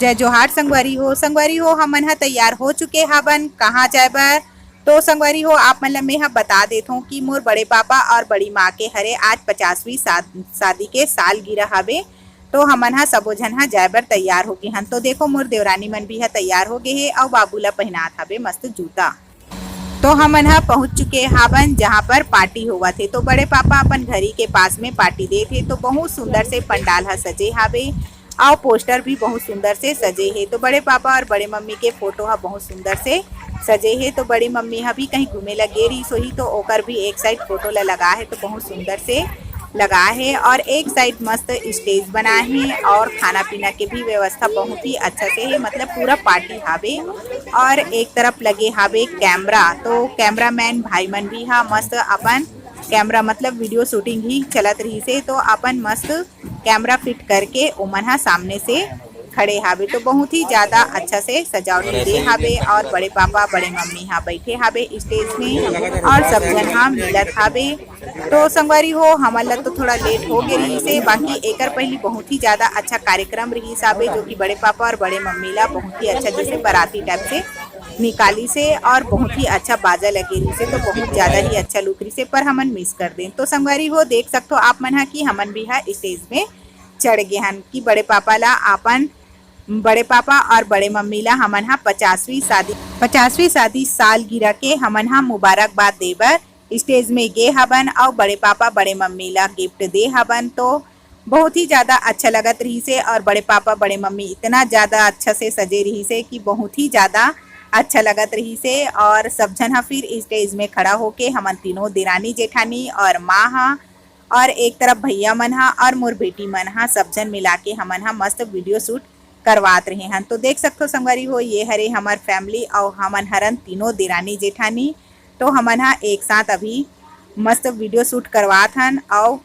जय जोहार संगवारी हो हमन ह तैयार हो चुके हवन कहाँ जाए बर। तो संगवारी हो आप मन ला मैं बता देता हूँ कि मोर बड़े पापा और बड़ी माँ के हरे आज 50वीं शादी के सालगिरह हवे। तो हमन ह सबो झन ह जाए बर तैयार हो गए हन। तो देखो मोर देवरानी मन भी तैयार हो गए हे और बाबू ला पहनात हवे मस्त जूता। तो हमन ह पहुंच चुके हवन जहाँ पर पार्टी हुआ थे। तो बड़े पापा अपन घरी के पास में पार्टी दे थे। तो बहुत सुंदर से पंडाल ह सजे हवे और पोस्टर भी बहुत सुंदर से सजे है। तो बड़े पापा और बड़े मम्मी के फोटो हा बहुत सुंदर से सजे है। तो बड़ी मम्मी हा भी कहीं घूमे लगे रही सोही तो ओकर भी एक साइड फोटो ला लगा है। तो बहुत सुंदर से लगा है और एक साइड मस्त स्टेज बना है और खाना पीना के भी व्यवस्था बहुत ही अच्छा से है। मतलब पूरा पार्टी हावे और एक तरफ लगे हावे कैमरा। तो कैमरामैन भाई मन भी हा मस्त अपन कैमरा मतलब वीडियो शूटिंग ही चलत रही से। तो अपन मस्त कैमरा फिट करके ओमन हा सामने से खड़े हावे। तो बहुत ही ज्यादा अच्छा से सजावट दे हावे और बड़े पापा बड़े मम्मी हा बैठे हावे स्टेज में और सब जन हा मिलत हावे। तो संगवारी हो हमन ला तो थोड़ा लेट हो गए रही से। बाकी एकर पहली बहुत ही ज्यादा अच्छा कार्यक्रम रही हावे जो कि बड़े पापा और बड़े मम्मी ला बहुत ही अच्छा जैसे बाराती टाइप से निकाली से और बहुत ही अच्छा बाजा लगे रही से। तो बहुत ज्यादा ही अच्छा लुक रही से पर हमन मिस कर दें। तो संगवारी हो देख सकते हो आप मन हा कि हमन भी हा स्टेज में चढ़ गए हन कि बड़े पापा ला अपन बड़े पापा और बड़े मम्मी ला हमन हा 50वीं शादी सालगिरह के हमन हा मुबारकबाद देबर स्टेज में गे हवन और बड़े पापा बड़े मम्मी ला गिफ्ट दे हवन। तो बहुत ही ज्यादा अच्छा लगत रही से और बड़े पापा बड़े मम्मी इतना ज्यादा अच्छा से सजे रही से कि बहुत ही ज्यादा अच्छा लगत रही से। और सब जन हा फिर स्टेज में खड़ा होके हमन तीनों देरानी जेठानी और माँ हा और एक तरफ भैया मन हा और मोर बेटी मन हा सब जन मिला के हमन हा मस्त वीडियो शूट करवात रहे हैं। तो देख सकते हो संगवारी हो ये हरे हमार फैमिली और हमन हरन तीनों देरानी जेठानी। तो हमन हा एक साथ अभी मस्त वीडियो शूट करवात हन और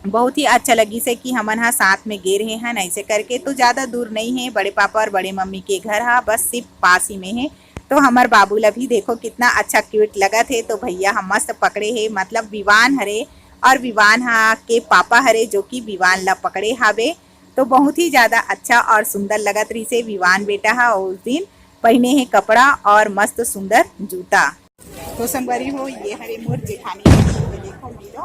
बहुत ही अच्छा लगी से कि हमन हा साथ में गे रहे हैं ऐसे करके। तो ज़्यादा दूर नहीं है बड़े पापा और बड़े मम्मी के घर हा बस सिर्फ पास ही में है। तो हमार बाबू ला भी देखो कितना अच्छा क्यूट लगा थे। तो भैया हम मस्त पकड़े है मतलब विवान हरे और विवान हा के पापा हरे जो कि विवान ला पकड़े हावे। तो बहुत ही ज़्यादा अच्छा और सुंदर लगत रही से विवान बेटा हा उस दिन पहने है कपड़ा और मस्त सुंदर जूता। तो संगवारी हो ये हरे मोर जेठानी देखो मीरो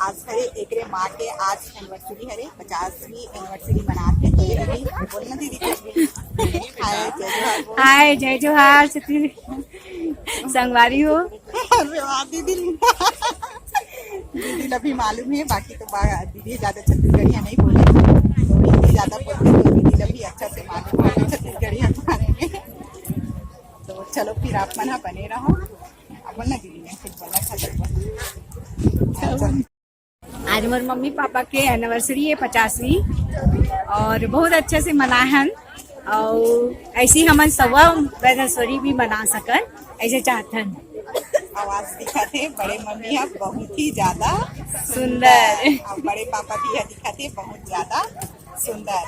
आज हरे एकरे माँ के आज एनिवर्सरी हरे 50वीं एनिवर्सरी मनाते। तो ये दीदी बोलना दीदी कुछ भी हाय जय जोहार संगवारी हो दीदी दीदी ला भी मालूम है बाकी तो दीदी ज्यादा छत्तीसगढ़िया नहीं बोले तो हिंदी ज्यादा बोलते। तो दीदी ला भी अच्छा से मालूम है छत्तीसगढ़िया के बारे में। तो चलो फिर आप मन बने रहो बोलना दीदी ने कुछ बोला। आज मोर मम्मी पापा के एनिवर्सरी है 50वीं और बहुत अच्छे से मनाहन और ऐसी हमन सवा एनिवर्सरी भी मना सकन ऐसे चाहतन। आवाज दिखा थे बड़े मम्मी है बहुत ही ज्यादा सुंदर और बड़े पापा भी दिखा थे बहुत ज्यादा सुंदर।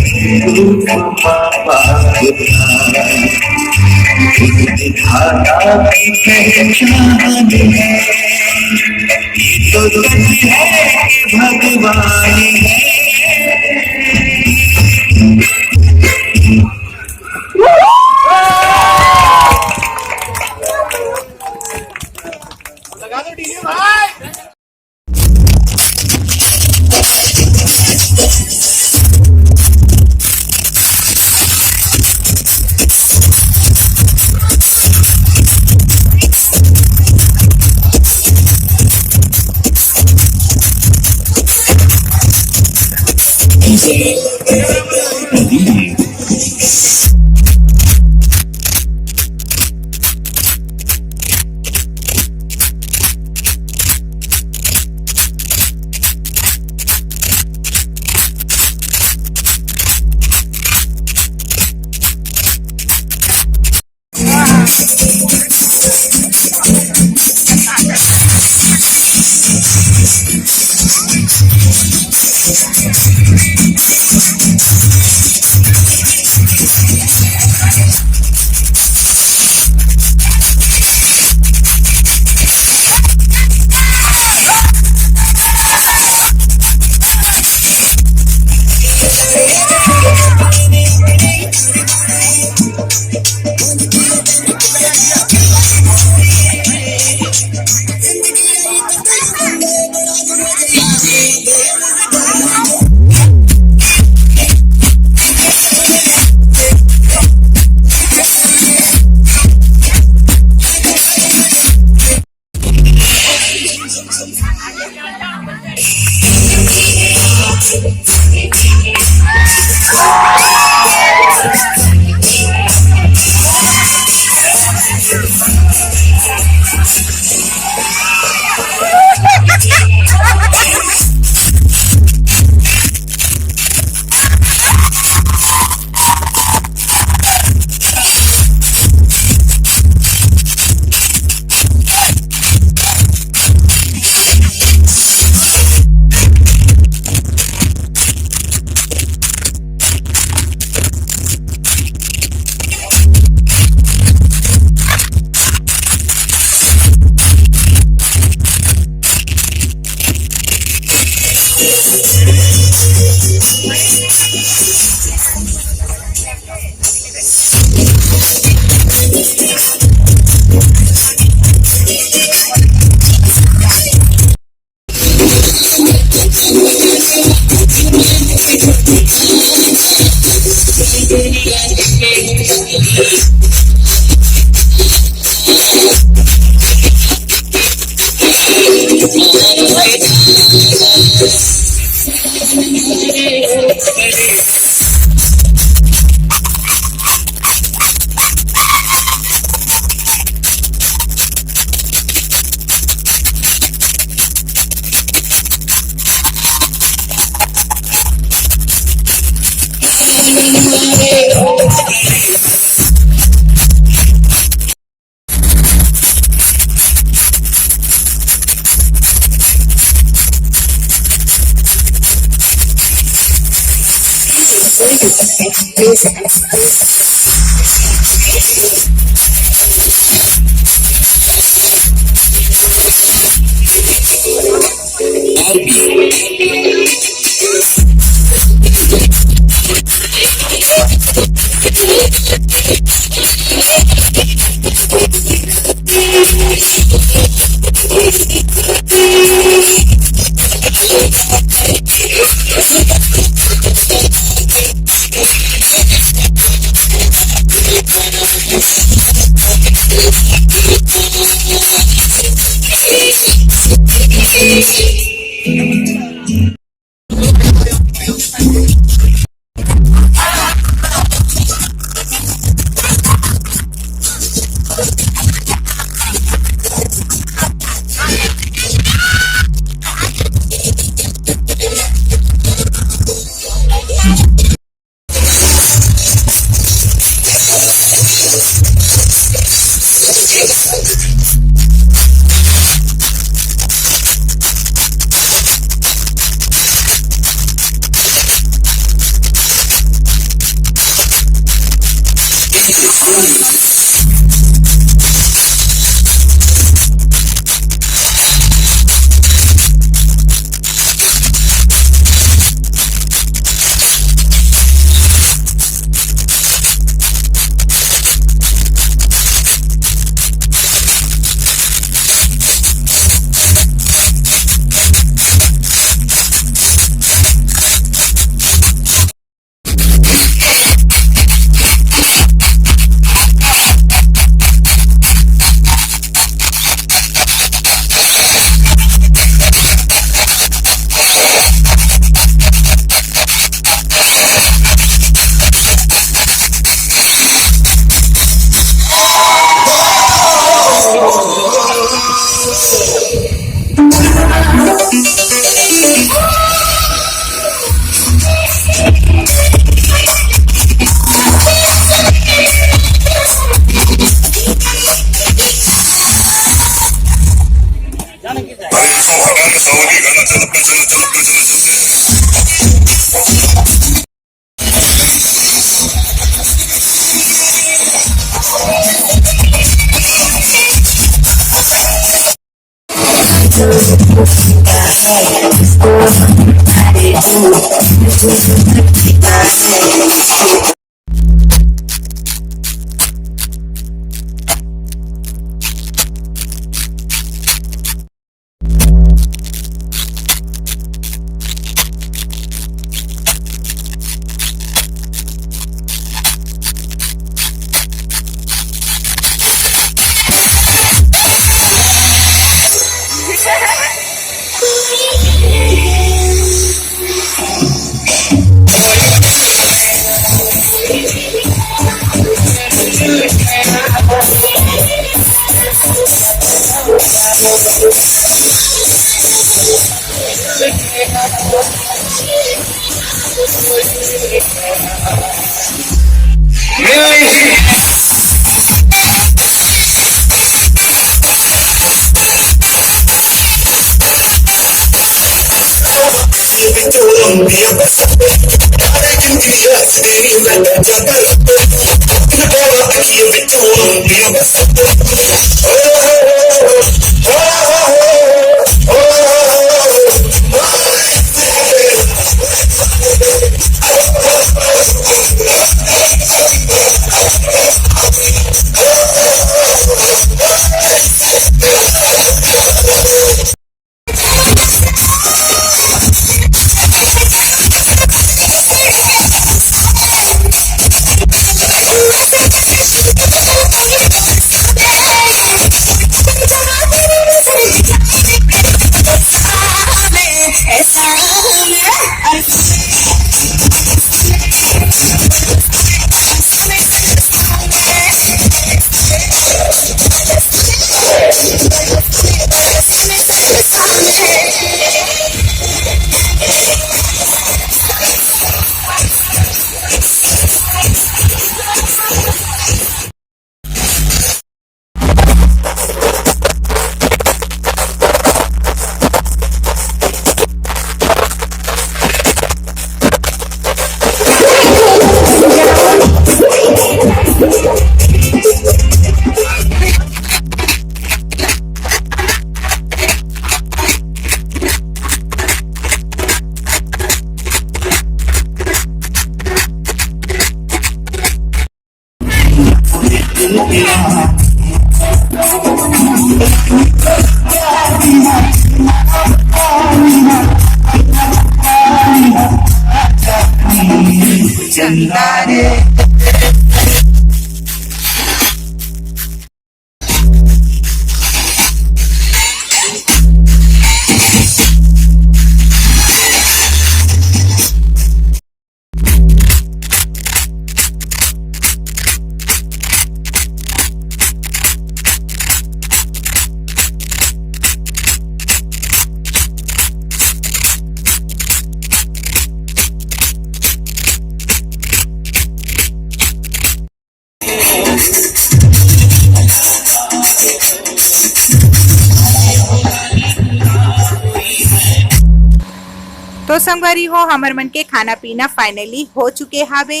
तो संगवारी हो हमर मन के खाना पीना फाइनली हो चुके हावे।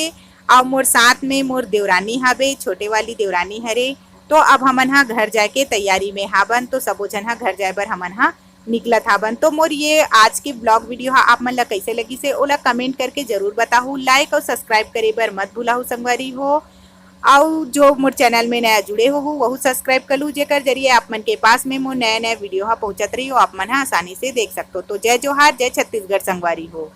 और मोर साथ में मोर देवरानी हावे, छोटे वाली देवरानी हरे। तो अब हमन हा घर जाए के तैयारी में हावन, तो सबो जन हा घर जाए बर हमन हा निकलत हावन। तो मोर ये आज की ब्लॉग वीडियो हा आप मन ला कैसे लगी से ओला कमेंट करके जरूर बताहू। लाइक और सब्सक्राइब करे बर मत भूलाहू संगवारी हो। और जो मोर चैनल में नया जुड़े हो वह सब्सक्राइब कर लू, जेकर जरिए आप मन के पास में मोर नया नया वीडियो हा पहुंचत रही हो, आप मन हा आसानी से देख सकते हो। तो जय जोहार, जय छत्तीसगढ़ संगवारी हो।